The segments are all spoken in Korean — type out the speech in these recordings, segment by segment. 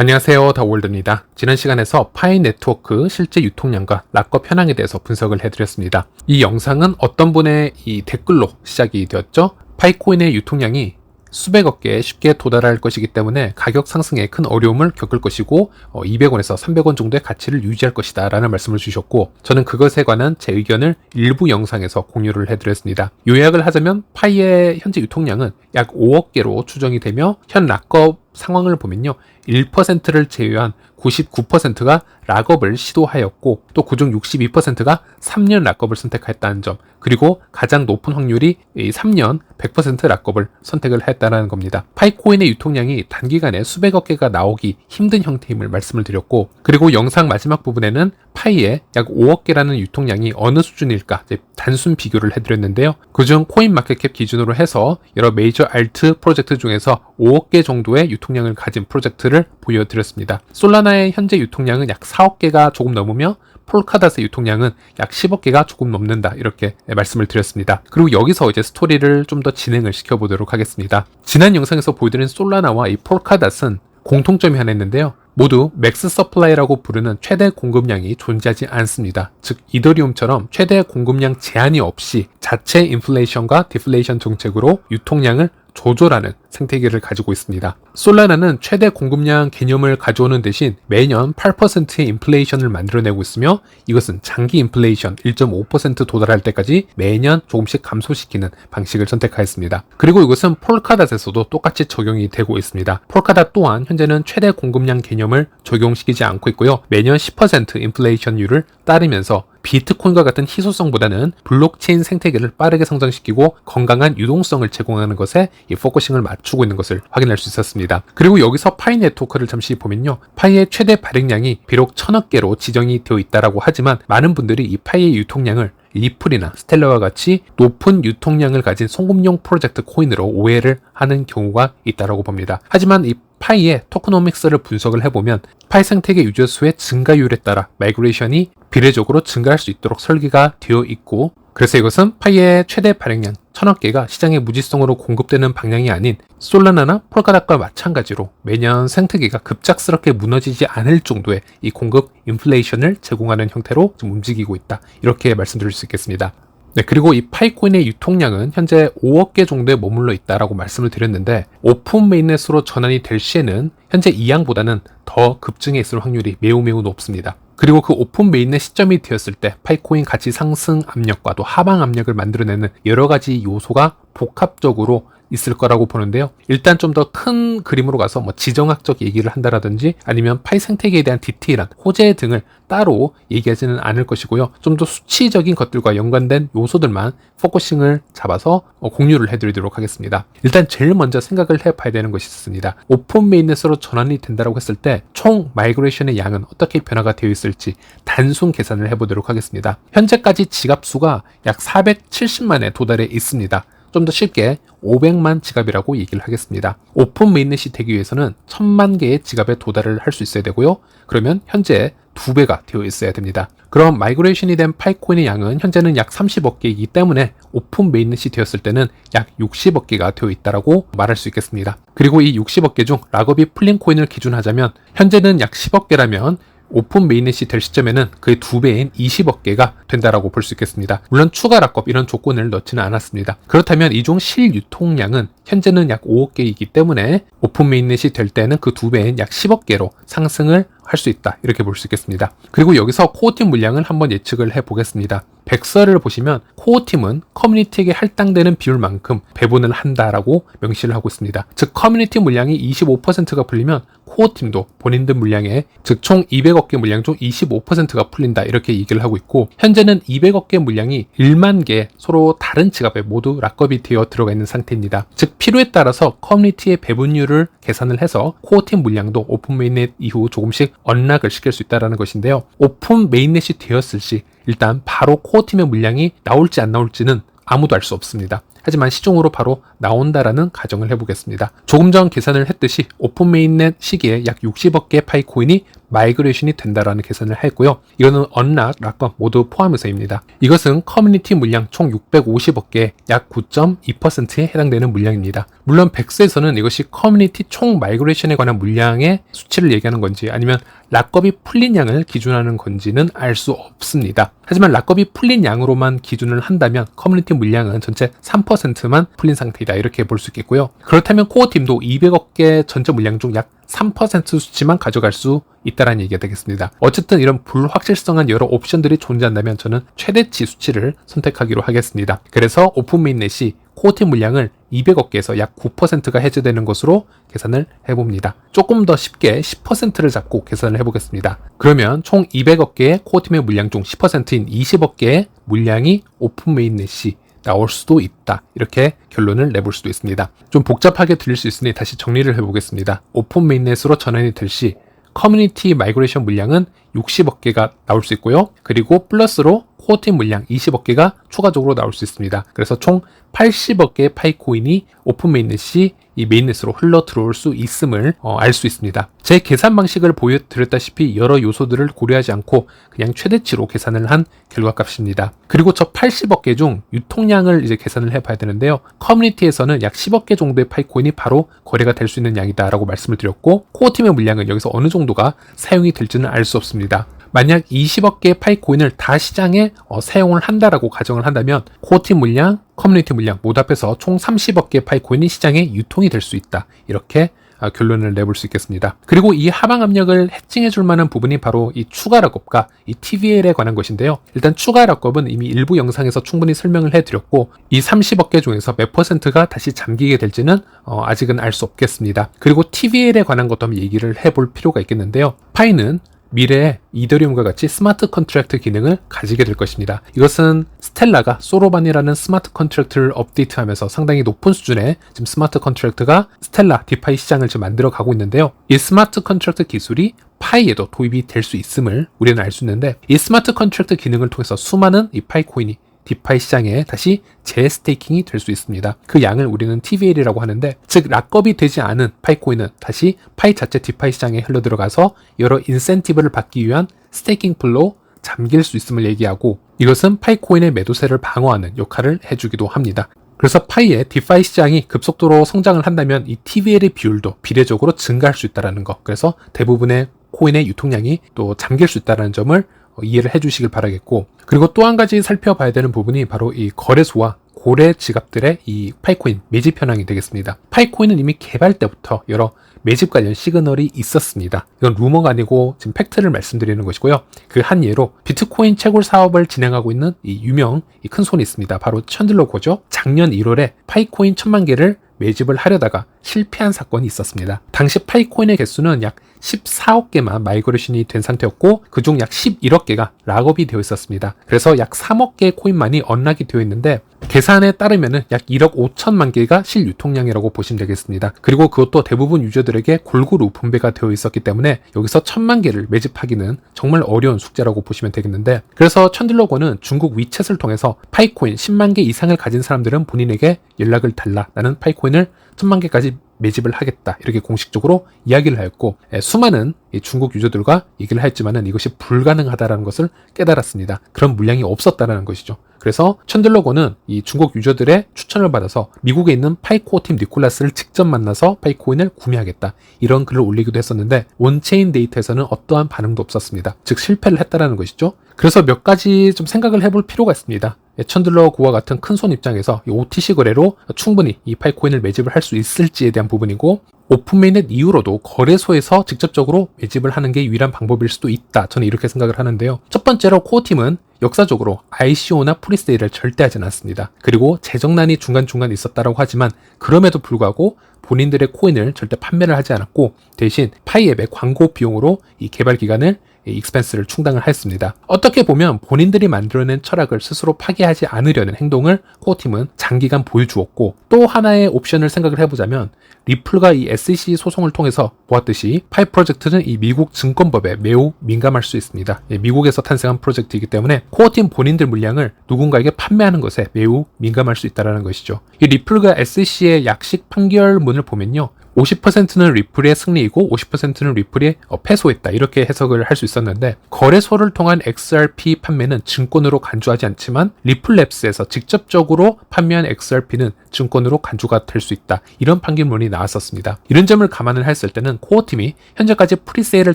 안녕하세요, 더월드입니다. 지난 시간에서 파이 네트워크 실제 유통량과 락업 현황에 대해서 분석을 해드렸습니다. 이 영상은 어떤 분의 이 댓글로 시작이 되었죠. 파이코인의 유통량이 수백억 개에 쉽게 도달할 것이기 때문에 가격 상승에 큰 어려움을 겪을 것이고 200원에서 300원 정도의 가치를 유지할 것이다 라는 말씀을 주셨고, 저는 그것에 관한 제 의견을 일부 영상에서 공유를 해드렸습니다. 요약을 하자면 파이의 현재 유통량은 약 5억 개로 추정이 되며, 현 락업 상황을 보면요, 1%를 제외한 99%가 락업을 시도하였고, 또 그중 62%가 3년 락업을 선택했다는 점, 그리고 가장 높은 확률이 3년 100% 락업을 선택을 했다는 겁니다. 파이코인의 유통량이 단기간에 수백억 개가 나오기 힘든 형태임을 말씀을 드렸고, 그리고 영상 마지막 부분에는 파이의 약 5억 개라는 유통량이 어느 수준일까 단순 비교를 해드렸는데요. 그중 코인마켓캡 기준으로 해서 여러 메이저 알트 프로젝트 중에서 5억 개 정도의 유통량을 가진 프로젝트를 보여드렸습니다. 솔라나의 현재 유통량은 약 4억 개가 조금 넘으며, 폴카닷의 유통량은 약 10억 개가 조금 넘는다, 이렇게 말씀을 드렸습니다. 그리고 여기서 이제 스토리를 좀 더 진행을 시켜보도록 하겠습니다. 지난 영상에서 보여드린 솔라나와 이 폴카닷은 공통점이 하나 있는데요. 모두 맥스 서플라이라고 부르는 최대 공급량이 존재하지 않습니다. 즉 이더리움처럼 최대 공급량 제한이 없이 자체 인플레이션과 디플레이션 정책으로 유통량을 조절하는 생태계를 가지고 있습니다. 솔라나는 최대 공급량 개념을 가져오는 대신 매년 8%의 인플레이션을 만들어내고 있으며, 이것은 장기 인플레이션 1.5% 도달할 때까지 매년 조금씩 감소시키는 방식을 선택하였습니다. 그리고 이것은 폴카닷에서도 똑같이 적용이 되고 있습니다. 폴카닷 또한 현재는 최대 공급량 개념을 적용시키지 않고 있고요, 매년 10% 인플레이션율을 따르면서 비트코인과 같은 희소성보다는 블록체인 생태계를 빠르게 성장시키고 건강한 유동성을 제공하는 것에 이 포커싱을 맞추고 있는 것을 확인할 수 있었습니다. 그리고 여기서 파이 네트워크를 잠시 보면요, 파이의 최대 발행량이 비록 1000억 개로 지정이 되어 있다라고 하지만, 많은 분들이 이 파이의 유통량을 리플이나 스텔라와 같이 높은 유통량을 가진 송금용 프로젝트 코인으로 오해를 하는 경우가 있다고 봅니다. 하지만 이 파이의 토크노믹스를 분석을 해보면 파이 생태계 유저 수의 증가율에 따라 마이그레이션이 비례적으로 증가할 수 있도록 설계가 되어 있고, 그래서 이것은 파이의 최대 발행량 1000억 개가 시장의 무지성으로 공급되는 방향이 아닌 솔라나나 폴카닷과 마찬가지로 매년 생태계가 급작스럽게 무너지지 않을 정도의 이 공급 인플레이션을 제공하는 형태로 좀 움직이고 있다, 이렇게 말씀드릴 수 있겠습니다. 네, 그리고 이 파이코인의 유통량은 현재 5억 개 정도에 머물러 있다라고 말씀을 드렸는데, 오픈 메인넷으로 전환이 될 시에는 현재 이 양보다는 더 급증해 있을 확률이 매우 높습니다. 그리고 그 오픈 메인넷 시점이 되었을 때 파이코인 가치 상승 압력과 또 하방 압력을 만들어내는 여러 가지 요소가 복합적으로 있을 거라고 보는데요. 일단 좀 더 큰 그림으로 가서 지정학적 얘기를 한다라든지 아니면 파이 생태계에 대한 디테일한 호재 등을 따로 얘기하지는 않을 것이고요. 좀 더 수치적인 것들과 연관된 요소들만 포커싱을 잡아서 공유를 해드리도록 하겠습니다. 일단 제일 먼저 생각을 해봐야 되는 것이 있습니다. 오픈 메인넷으로 전환이 된다고 했을 때 총 마이그레이션의 양은 어떻게 변화가 되어 있을지 단순 계산을 해보도록 하겠습니다. 현재까지 지갑 수가 약 470만에 도달해 있습니다. 좀 더 쉽게 500만 지갑이라고 얘기를 하겠습니다. 오픈 메인넷이 되기 위해서는 1000만 개의 지갑에 도달을 할 수 있어야 되고요. 그러면 현재 2배가 되어 있어야 됩니다. 그럼 마이그레이션이 된 파이코인의 양은 현재는 약 30억 개이기 때문에 오픈 메인넷이 되었을 때는 약 60억 개가 되어 있다라고 말할 수 있겠습니다. 그리고 이 60억 개 중 락업이 풀린 코인을 기준하자면 현재는 약 10억 개라면 오픈 메인넷이 될 시점에는 그의 2배인 20억 개가 된다라고 볼 수 있겠습니다. 물론 추가 락업 이런 조건을 넣지는 않았습니다. 그렇다면 이 중 실유통량은 현재는 약 5억 개이기 때문에 오픈 메인넷이 될 때는 그 2배인 약 10억 개로 상승을 할 수 있다, 이렇게 볼 수 있겠습니다. 그리고 여기서 코어팀 물량을 한번 예측을 해보겠습니다. 백서를 보시면 코어팀은 커뮤니티에게 할당되는 비율만큼 배분을 한다라고 명시를 하고 있습니다. 즉 커뮤니티 물량이 25%가 풀리면 코어팀도 본인들 물량에, 즉 총 200억 개 물량 중 25%가 풀린다, 이렇게 얘기를 하고 있고, 현재는 200억 개 물량이 1만 개 서로 다른 지갑에 모두 락업이 되어 들어가 있는 상태입니다. 즉 필요에 따라서 커뮤니티의 배분율을 계산을 해서 코어팀 물량도 오픈 메인넷 이후 조금씩 언락을 시킬 수 있다는 것인데요. 오픈 메인넷이 되었을 시 일단 바로 코어팀의 물량이 나올지 안 나올지는 아무도 알 수 없습니다. 하지만 시중으로 바로 나온다라는 가정을 해보겠습니다. 조금 전 계산을 했듯이 오픈 메인넷 시기에 약 60억 개 파이코인이 마이그레이션이 된다라는 계산을 했고요. 이거는 언락, 락업 모두 포함해서입니다. 이것은 커뮤니티 물량 총 650억 개의 약 9.2%에 해당되는 물량입니다. 물론 백스에서는 이것이 커뮤니티 총 마이그레이션에 관한 물량의 수치를 얘기하는 건지 아니면 락업이 풀린 양을 기준하는 건지는 알 수 없습니다. 하지만 락업이 풀린 양으로만 기준을 한다면 커뮤니티 물량은 전체 3%만 풀린 상태이다 이렇게 볼 수 있겠고요. 그렇다면 코어팀도 200억 개 전체 물량 중 약 3% 수치만 가져갈 수 있다는 얘기가 되겠습니다. 어쨌든 이런 불확실성한 여러 옵션들이 존재한다면 저는 최대치 수치를 선택하기로 하겠습니다. 그래서 오픈 메인넷이 코어팀 물량을 200억 개에서 약 9%가 해제되는 것으로 계산을 해봅니다. 조금 더 쉽게 10%를 잡고 계산을 해보겠습니다. 그러면 총 200억 개의 코어팀의 물량 중 10%인 20억 개의 물량이 오픈 메인넷이 나올 수도 있다. 이렇게 결론을 내볼 수도 있습니다. 좀 복잡하게 들릴 수 있으니 다시 정리를 해보겠습니다. 오픈 메인넷으로 전환이 될 시 커뮤니티 마이그레이션 물량은 60억 개가 나올 수 있고요. 그리고 플러스로 코어팀 물량 20억 개가 추가적으로 나올 수 있습니다. 그래서 총 80억 개의 파이코인이 오픈 메인넷이 이 메인넷으로 흘러 들어올 수 있음을 알 수 있습니다. 제 계산 방식을 보여드렸다시피 여러 요소들을 고려하지 않고 그냥 최대치로 계산을 한 결과값입니다. 그리고 저 80억 개 중 유통량을 이제 계산을 해봐야 되는데요. 커뮤니티에서는 약 10억 개 정도의 파이코인이 바로 거래가 될 수 있는 양이다라고 말씀을 드렸고 코어팀의 물량은 여기서 어느 정도가 사용이 될지는 알 수 없습니다. 만약 20억 개의 파이코인을 다 시장에 사용을 한다라고 가정을 한다면 코어팀 물량, 커뮤니티 물량 모두 합해서 총 30억 개의 파이코인이 시장에 유통이 될 수 있다. 이렇게 결론을 내볼 수 있겠습니다. 그리고 이 하방 압력을 해칭해 줄 만한 부분이 바로 이 추가 락업과 이 TVL에 관한 것인데요. 일단 추가 락업은 이미 일부 영상에서 충분히 설명을 해드렸고 이 30억 개 중에서 몇 %가 다시 잠기게 될지는 아직은 알 수 없겠습니다. 그리고 TVL에 관한 것도 한번 얘기를 해볼 필요가 있겠는데요. 파이는 미래에 이더리움과 같이 스마트 컨트랙트 기능을 가지게 될 것입니다. 이것은 스텔라가 소로반이라는 스마트 컨트랙트를 업데이트하면서 상당히 높은 수준의 지금 스마트 컨트랙트가 스텔라 디파이 시장을 지금 만들어 가고 있는데요. 이 스마트 컨트랙트 기술이 파이에도 도입이 될 수 있음을 우리는 알 수 있는데 이 스마트 컨트랙트 기능을 통해서 수많은 이 파이 코인이 디파이 시장에 다시 재스테이킹이 될 수 있습니다. 그 양을 우리는 TVL이라고 하는데 즉 락업이 되지 않은 파이코인은 다시 파이 자체 디파이 시장에 흘러 들어가서 여러 인센티브를 받기 위한 스테이킹 풀로 잠길 수 있음을 얘기하고 이것은 파이코인의 매도세를 방어하는 역할을 해주기도 합니다. 그래서 파이의 디파이 시장이 급속도로 성장을 한다면 이 TVL의 비율도 비례적으로 증가할 수 있다는 것. 그래서 대부분의 코인의 유통량이 또 잠길 수 있다는 점을 이해를 해주시길 바라겠고 그리고 또 한 가지 살펴봐야 되는 부분이 바로 이 거래소와 고래 지갑들의 이 파이코인 매집 현황이 되겠습니다. 파이코인은 이미 개발 때부터 여러 매집 관련 시그널이 있었습니다. 이건 루머가 아니고 지금 팩트를 말씀드리는 것이고요. 그 한 예로 비트코인 채굴 사업을 진행하고 있는 이 유명 큰 손이 있습니다. 바로 챈들러 고죠. 작년 1월에 파이코인 1000만 개를 매집을 하려다가 실패한 사건이 있었습니다. 당시 파이코인의 개수는 약 14억 개만 마이그레이션이 된 상태였고 그중 약 11억 개가 락업이 되어 있었습니다. 그래서 약 3억 개의 코인만이 언락이 되어 있는데 계산에 따르면 약 1억 5천만 개가 실유통량이라고 보시면 되겠습니다. 그리고 그것도 대부분 유저들에게 골고루 분배가 되어 있었기 때문에 여기서 1000만 개를 매집하기는 정말 어려운 숙제라고 보시면 되겠는데 그래서 챈들러고는 중국 위챗을 통해서 파이코인 10만 개 이상을 가진 사람들은 본인에게 연락을 달라. 나는 파이코인을 1000만 개까지 매집을 하겠다. 이렇게 공식적으로 이야기를 하였고 수많은 중국 유저들과 얘기를 하였지만은 이것이 불가능하다는 것을 깨달았습니다. 그런 물량이 없었다는 것이죠. 그래서 챈들러고는 이 중국 유저들의 추천을 받아서 미국에 있는 파이코어 팀 니콜라스를 직접 만나서 파이코인을 구매하겠다. 이런 글을 올리기도 했었는데 온체인 데이터에서는 어떠한 반응도 없었습니다. 즉 실패를 했다는 것이죠. 그래서 몇 가지 좀 생각을 해볼 필요가 있습니다. 챈들러고와 같은 큰 손 입장에서 이 OTC 거래로 충분히 이 파이코인을 매집을 할 수 있을지에 대한 부분이고 오픈메인넷 이후로도 거래소에서 직접적으로 매집을 하는 게 유일한 방법일 수도 있다. 저는 이렇게 생각을 하는데요. 첫 번째로 코어팀은 역사적으로 ICO나 프리세일을 절대 하진 않습니다. 그리고 재정난이 중간중간 있었다고 하지만 그럼에도 불구하고 본인들의 코인을 절대 판매를 하지 않았고 대신 파이앱의 광고 비용으로 이 개발 기간을 익스펜스를 충당을 했습니다. 어떻게 보면 본인들이 만들어낸 철학을 스스로 파괴하지 않으려는 행동을 코어팀은 장기간 보여주었고 또 하나의 옵션을 생각을 해보자면 리플과 이 SEC 소송을 통해서 보았듯이 파이 프로젝트는 이 미국 증권법에 매우 민감할 수 있습니다. 미국에서 탄생한 프로젝트이기 때문에 코어팀 본인들 물량을 누군가에게 판매하는 것에 매우 민감할 수 있다는 것이죠. 이 리플과 SEC의 약식 판결문을 보면요. 50%는 리플의 승리이고 50%는 리플이 패소했다. 이렇게 해석을 할 수 있었는데 거래소를 통한 XRP 판매는 증권으로 간주하지 않지만 리플랩스에서 직접적으로 판매한 XRP는 증권으로 간주가 될 수 있다. 이런 판결문이 나왔었습니다. 이런 점을 감안을 했을 때는 코어팀이 현재까지 프리세일을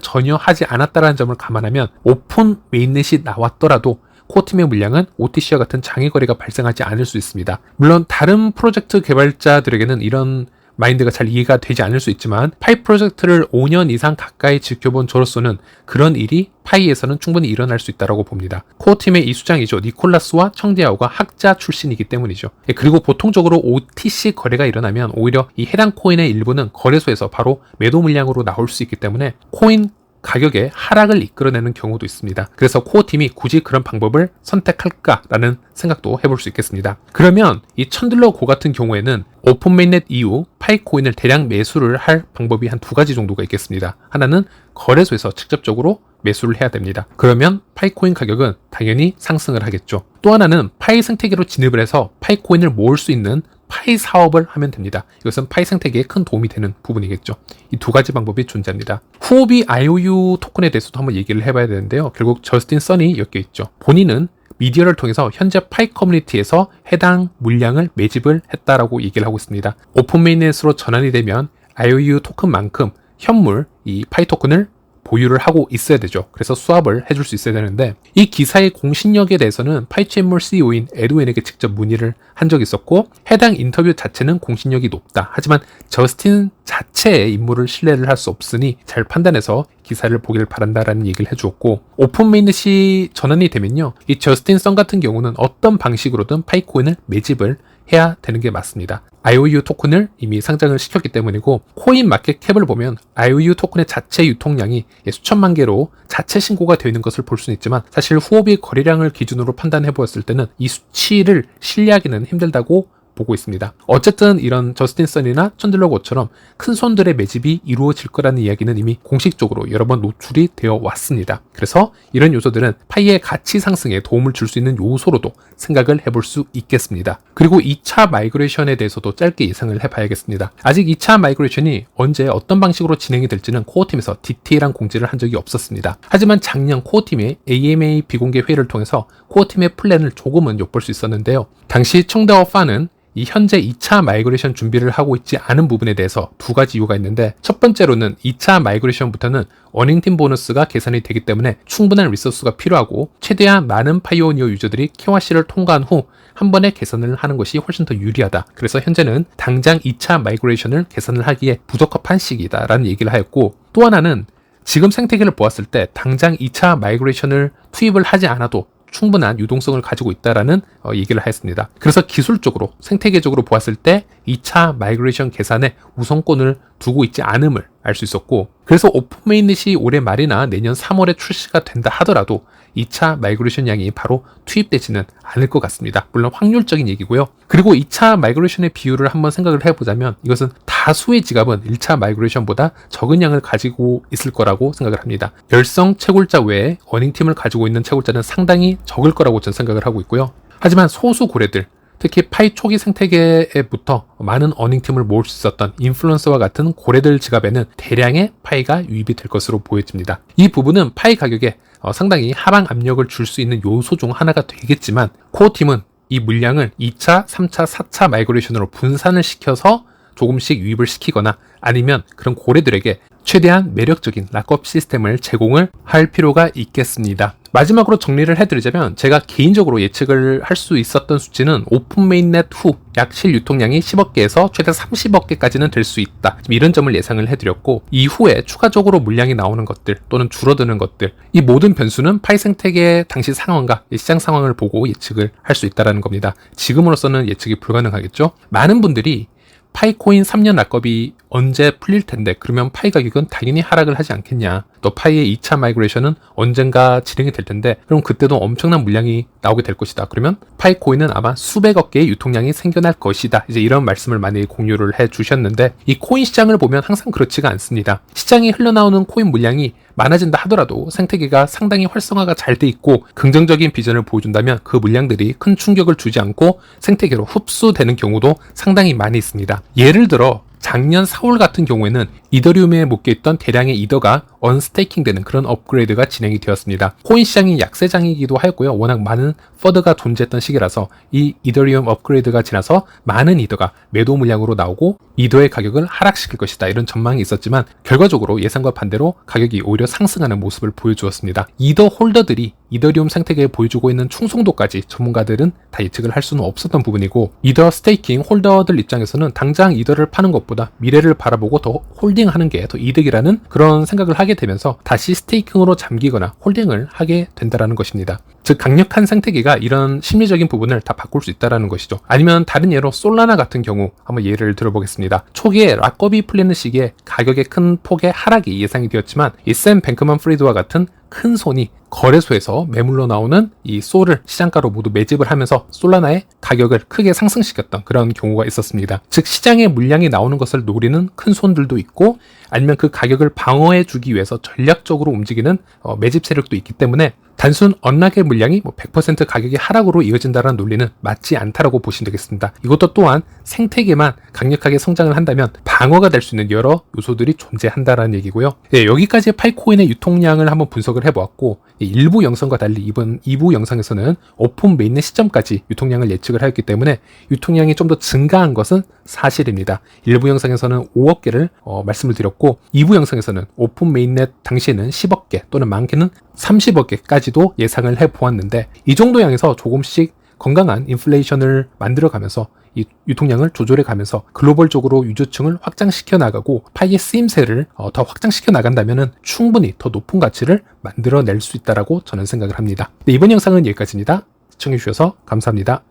전혀 하지 않았다는 점을 감안하면 오픈 메인넷이 나왔더라도 코어팀의 물량은 OTC와 같은 장애 거래가 발생하지 않을 수 있습니다. 물론 다른 프로젝트 개발자들에게는 이런 마인드가 잘 이해가 되지 않을 수 있지만 파이 프로젝트를 5년 이상 가까이 지켜본 저로서는 그런 일이 파이에서는 충분히 일어날 수 있다고 봅니다. 코어팀의 이수장이죠. 니콜라스와 청디아오가 학자 출신이기 때문이죠. 그리고 보통적으로 OTC 거래가 일어나면 오히려 이 해당 코인의 일부는 거래소에서 바로 매도 물량으로 나올 수 있기 때문에 코인 가격의 하락을 이끌어내는 경우도 있습니다. 그래서 코어팀이 굳이 그런 방법을 선택할까라는 생각도 해볼 수 있겠습니다. 그러면 이 천들러 고 같은 경우에는 오픈 메인넷 이후 파이 코인을 대량 매수를 할 방법이 한 두 가지 정도가 있겠습니다. 하나는 거래소에서 직접적으로 매수를 해야 됩니다. 그러면 파이 코인 가격은 당연히 상승을 하겠죠. 또 하나는 파이 생태계로 진입을 해서 파이 코인을 모을 수 있는 파이 사업을 하면 됩니다. 이것은 파이 생태계에 큰 도움이 되는 부분이겠죠. 이 두 가지 방법이 존재합니다. 후오비 IOU 토큰에 대해서도 한번 얘기를 해봐야 되는데요. 결국 저스틴 선이 엮여 있죠. 본인은 미디어를 통해서 현재 파이 커뮤니티에서 해당 물량을 매집을 했다라고 얘기를 하고 있습니다. 오픈 메인넷으로 전환이 되면 IOU 토큰만큼 현물 이 파이 토큰을 보유를 하고 있어야 되죠. 그래서 수합을 해줄 수 있어야 되는데 이 기사의 공신력에 대해서는 파이체인몰 CEO인 에드웬에게 직접 문의를 한 적이 있었고 해당 인터뷰 자체는 공신력이 높다. 하지만 저스틴 자체의 임무를 신뢰를 할 수 없으니 잘 판단해서 기사를 보기를 바란다라는 얘기를 해주었고 오픈 메인넷이 전환이 되면요. 이 저스틴 선 같은 경우는 어떤 방식으로든 파이코인을 매집을 해야 되는 게 맞습니다. IOU 토큰을 이미 상장을 시켰기 때문이고 코인 마켓 캡을 보면 IOU 토큰의 자체 유통량이 수천만 개로 자체 신고가 되어 있는 것을 볼 수는 있지만 사실 후오비 거래량을 기준으로 판단해 보았을 때는 이 수치를 신뢰하기는 힘들다고 보고 있습니다. 어쨌든 이런 저스틴 선이나 천들러 고처럼 큰 손들의 매집이 이루어질 거라는 이야기는 이미 공식적으로 여러 번 노출이 되어 왔습니다. 그래서 이런 요소들은 파이의 가치 상승에 도움을 줄 수 있는 요소로도 생각을 해볼 수 있겠습니다. 그리고 2차 마이그레이션에 대해서도 짧게 예상을 해봐야겠습니다. 아직 2차 마이그레이션이 언제 어떤 방식으로 진행이 될지는 코어팀에서 디테일한 공지를 한 적이 없었습니다. 하지만 작년 코어팀의 AMA 비공개 회의를 통해서 코어팀의 플랜을 조금은 엿볼 수 있었는데요. 당시 청다오 파는 이 현재 2차 마이그레이션 준비를 하고 있지 않은 부분에 대해서 두 가지 이유가 있는데 첫 번째로는 2차 마이그레이션부터는 어닝팀 보너스가 계산이 되기 때문에 충분한 리소스가 필요하고 최대한 많은 파이오니어 유저들이 KYC를 통과한 후 한 번에 계산을 하는 것이 훨씬 더 유리하다. 그래서 현재는 당장 2차 마이그레이션을 계산을 하기에 부적합한 시기다라는 얘기를 하였고 또 하나는 지금 생태계를 보았을 때 당장 2차 마이그레이션을 투입을 하지 않아도 충분한 유동성을 가지고 있다라는 얘기를 하였습니다. 그래서 기술적으로 생태계적으로 보았을 때 2차 마이그레이션 계산에 우선권을 두고 있지 않음을 알 수 있었고 그래서 오픈 메인넷이 올해 말이나 내년 3월에 출시가 된다 하더라도 2차 마이그레이션 양이 바로 투입되지는 않을 것 같습니다. 물론 확률적인 얘기고요. 그리고 2차 마이그레이션의 비율을 한번 생각을 해보자면 이것은 다수의 지갑은 1차 마이그레이션보다 적은 양을 가지고 있을 거라고 생각을 합니다. 열성 채굴자 외에 어닝팀을 가지고 있는 채굴자는 상당히 적을 거라고 저는 생각을 하고 있고요. 하지만 소수 고래들 특히 파이 초기 생태계에부터 많은 어닝팀을 모을 수 있었던 인플루언서와 같은 고래들 지갑에는 대량의 파이가 유입이 될 것으로 보여집니다. 이 부분은 파이 가격에 상당히 하방 압력을 줄 수 있는 요소 중 하나가 되겠지만 코어팀은 이 물량을 2차, 3차, 4차 마이그레이션으로 분산을 시켜서 조금씩 유입을 시키거나 아니면 그런 고래들에게 최대한 매력적인 락업 시스템을 제공을 할 필요가 있겠습니다. 마지막으로 정리를 해드리자면 제가 개인적으로 예측을 할 수 있었던 수치는 오픈 메인넷 후 약 실유통량이 10억 개에서 최대 30억 개까지는 될 수 있다. 이런 점을 예상을 해드렸고 이후에 추가적으로 물량이 나오는 것들 또는 줄어드는 것들 이 모든 변수는 파이 생태계 당시 상황과 시장 상황을 보고 예측을 할 수 있다는 겁니다. 지금으로서는 예측이 불가능하겠죠. 많은 분들이 파이코인 3년 락업이 언제 풀릴 텐데 그러면 파이 가격은 당연히 하락을 하지 않겠냐. 또 파이의 2차 마이그레이션은 언젠가 진행이 될 텐데 그럼 그때도 엄청난 물량이 나오게 될 것이다. 그러면 파이코인은 아마 수백억 개의 유통량이 생겨날 것이다. 이제 이런 말씀을 많이 공유를 해 주셨는데 이 코인 시장을 보면 항상 그렇지가 않습니다. 시장에 흘러나오는 코인 물량이 많아진다 하더라도 생태계가 상당히 활성화가 잘 돼 있고 긍정적인 비전을 보여준다면 그 물량들이 큰 충격을 주지 않고 생태계로 흡수되는 경우도 상당히 많이 있습니다. 예를 들어 작년 4월 같은 경우에는 이더리움에 묶여있던 대량의 이더가 언스테이킹되는 그런 업그레이드가 진행이 되었습니다. 코인 시장이 약세장이기도 하였고요. 워낙 많은 퍼드가 존재했던 시기라서 이 이더리움 업그레이드가 지나서 많은 이더가 매도 물량으로 나오고 이더의 가격을 하락시킬 것이다, 이런 전망이 있었지만 결과적으로 예상과 반대로 가격이 오히려 상승하는 모습을 보여주었습니다. 이더 홀더들이 이더리움 생태계에 보여주고 있는 충성도까지 전문가들은 다 예측을 할 수는 없었던 부분이고, 이더 스테이킹 홀더들 입장에서는 당장 이더를 파는 것보다 미래를 바라보고 더 홀딩하는 게 더 이득이라는 그런 생각을 하게 되면서 다시 스테이킹으로 잠기거나 홀딩을 하게 된다는 것입니다. 즉 강력한 생태계가 이런 심리적인 부분을 다 바꿀 수 있다는 것이죠. 아니면 다른 예로 솔라나 같은 경우 한번 예를 들어보겠습니다. 초기에 락업이 풀리는 시기에 가격의 큰 폭의 하락이 예상이 되었지만 이 샘 뱅크만 프리드와 같은 큰 손이 거래소에서 매물로 나오는 이 솔을 시장가로 모두 매집을 하면서 솔라나의 가격을 크게 상승시켰던 그런 경우가 있었습니다. 즉 시장에 물량이 나오는 것을 노리는 큰 손들도 있고, 아니면 그 가격을 방어해 주기 위해서 전략적으로 움직이는 매집 세력도 있기 때문에 단순 언락의 물량이 100% 가격의 하락으로 이어진다는 논리는 맞지 않다라고 보시면 되겠습니다. 이것도 또한 생태계만 강력하게 성장을 한다면 방어가 될 수 있는 여러 요소들이 존재한다라는 얘기고요. 네, 여기까지 파이코인의 유통량을 한번 분석을 해보았고, 일부 영상과 달리 이번 2부 영상에서는 오픈 메인넷 시점까지 유통량을 예측을 하였기 때문에 유통량이 좀 더 증가한 것은 사실입니다. 일부 영상에서는 5억 개를 말씀을 드렸고, 2부 영상에서는 오픈 메인넷 당시에는 10억 개 또는 많게는 30억 개까지도 예상을 해보았는데, 이 정도 양에서 조금씩 건강한 인플레이션을 만들어가면서 이 유통량을 조절해 가면서 글로벌적으로 유저층을 확장시켜 나가고 파이의 쓰임새를 더 확장시켜 나간다면 충분히 더 높은 가치를 만들어낼 수 있다고 저는 생각을 합니다. 네, 이번 영상은 여기까지입니다. 시청해주셔서 감사합니다.